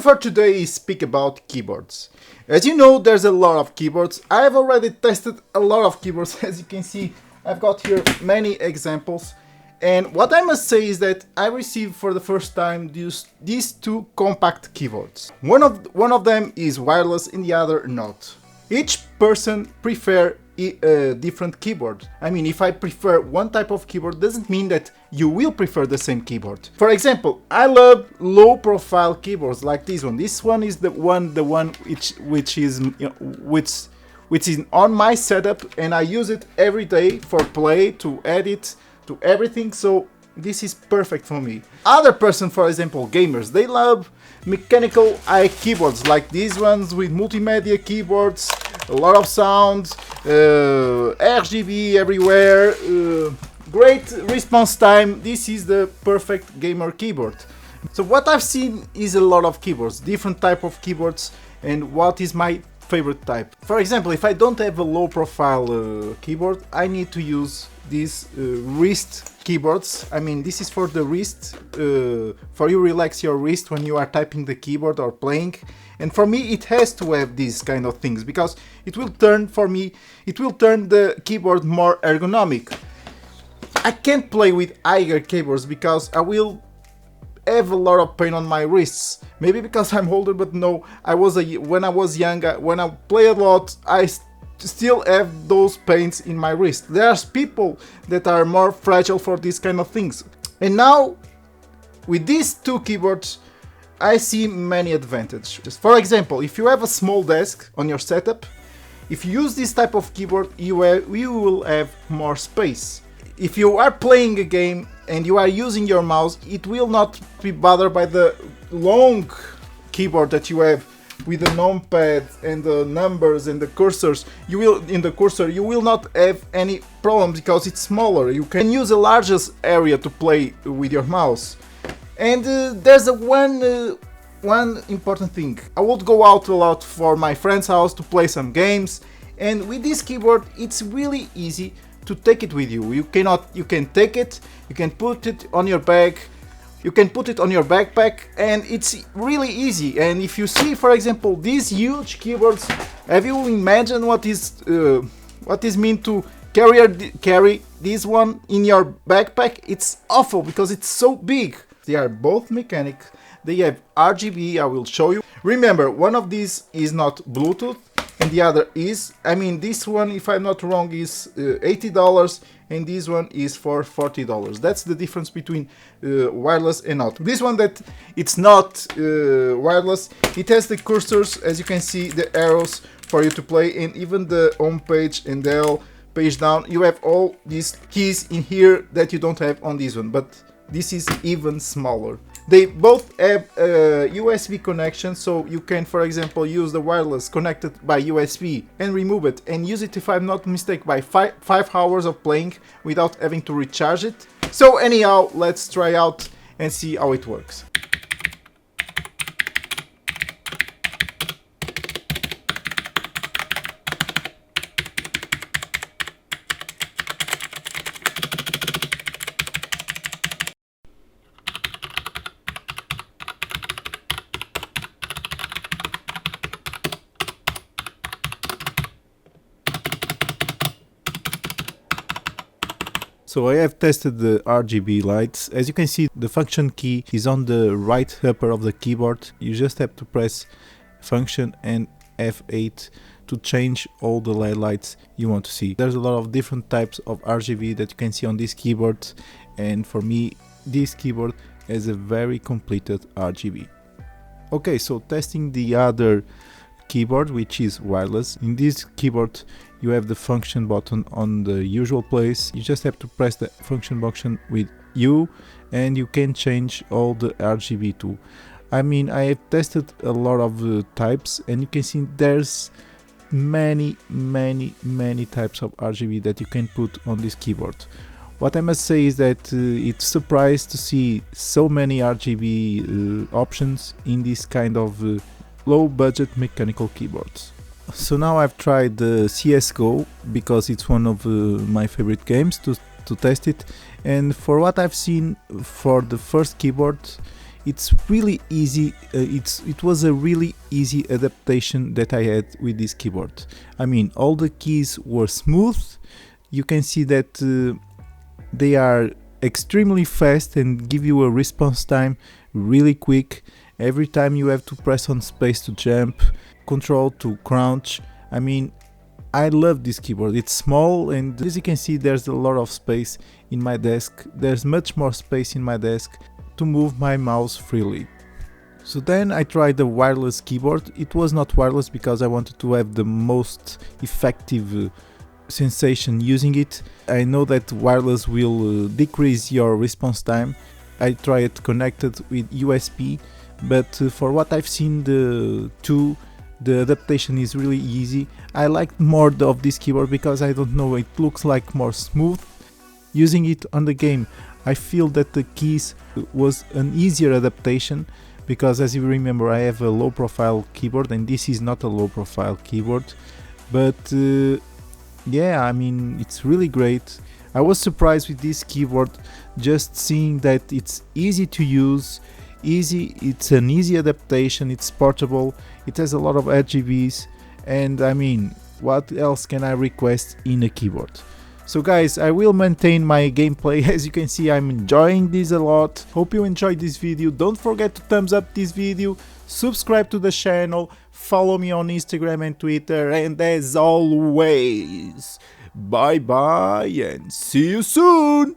for today is speak about keyboards. As you know, there's a lot of keyboards. I've already tested a lot of keyboards. As you can see, I've got here many examples. And what I must say is that I received for the first time these two compact keyboards. One of them is wireless and the other not. Each person prefers a different keyboard. I mean, if I prefer one type of keyboard, doesn't mean that you will prefer the same keyboard. For example, I love low profile keyboards like this one. This one is the one which is on my setup, and I use it every day for play, to edit, to everything, so this is perfect for me. Other person, for example, gamers, they love mechanical keyboards like these ones with multimedia keyboards, a lot of sound, RGB everywhere, great response time. This is the perfect gamer keyboard. So what I've seen is a lot of keyboards, different type of keyboards, and what is my favorite type. For example, if I don't have a low profile keyboard, I need to use these wrist keyboards. I mean, this is for the wrist, for you relax your wrist when you are typing the keyboard or playing. And for me, it has to have these kind of things, because it will turn the keyboard more ergonomic. I can't play with higher keyboards because I will have a lot of pain on my wrists. Maybe because I'm older, but no, when I was young, when I play a lot, I still have those pains in my wrist. There's people that are more fragile for these kind of things. And now, with these two keyboards, I see many advantages. For example, if you have a small desk on your setup, if you use this type of keyboard, you will have more space. If you are playing a game and you are using your mouse, it will not be bothered by the long keyboard that you have with the numpad and the numbers and the cursors. You will not have any problem because it's smaller. You can use the largest area to play with your mouse. And there's one important thing. I would go out a lot for my friend's house to play some games, and with this keyboard it's really easy to take it with you. You can take it, you can put it on your bag, you can put it on your backpack, and it's really easy. And if you see, for example, these huge keyboards, have you imagined what is mean to carry this one in your backpack? It's awful because it's so big. They are both mechanic, they have RGB, I will show you. Remember, one of these is not Bluetooth and the other is. I mean, this one, if I'm not wrong, is $80 and this one is for $40. That's the difference between wireless and not. This one that it's not wireless, it has the cursors, as you can see, the arrows for you to play, and even the home page and the page down. You have all these keys in here that you don't have on this one, but this is even smaller. They both have a USB connection, so you can, for example, use the wireless connected by USB and remove it and use it, if I'm not mistaken, by 5 hours of playing without having to recharge it. So anyhow, let's try out and see how it works. So I have tested the RGB lights. As you can see, the function key is on the right upper of the keyboard. You just have to press function and F8 to change all the LED lights you want to see. There's a lot of different types of RGB that you can see on this keyboard, and for me, this keyboard has a very completed RGB. Okay, so testing the other keyboard, which is wireless. In this keyboard you have the function button on the usual place. You just have to press the function button with U and you can change all the RGB too. I mean, I have tested a lot of types, and you can see there's many types of RGB that you can put on this keyboard. What I must say is that it's surprised to see so many RGB options in this kind of low budget mechanical keyboards. So now I've tried the Csgo because it's one of my favorite games to test it, and for what I've seen for the first keyboard, It's really easy. It was a really easy adaptation that I had with this keyboard. I mean, all the keys were smooth. You can see that they are extremely fast and give you a response time really quick. Every time you have to press on space to jump, control to crouch. I mean, I love this keyboard. It's small, and as you can see, there's a lot of space in my desk. There's much more space in my desk to move my mouse freely. So then I tried the wireless keyboard. It was not wireless because I wanted to have the most effective sensation using it. I know that wireless will decrease your response time. I tried it connected with USB, but for what I've seen, the adaptation is really easy. I like more of this keyboard because I don't know, it looks like more smooth. Using it on the game, I feel that the keys was an easier adaptation because, as you remember, I have a low profile keyboard and this is not a low profile keyboard. But yeah, I mean, it's really great. I was surprised with this keyboard, just seeing that it's easy to use, it's an easy adaptation, it's portable, it has a lot of RGBs, and I mean, what else can I request in a keyboard? So guys, I will maintain my gameplay. As you can see, I'm enjoying this a lot. Hope you enjoyed this video. Don't forget to thumbs up this video, subscribe to the channel, follow me on Instagram and Twitter, and as always, bye bye and see you soon!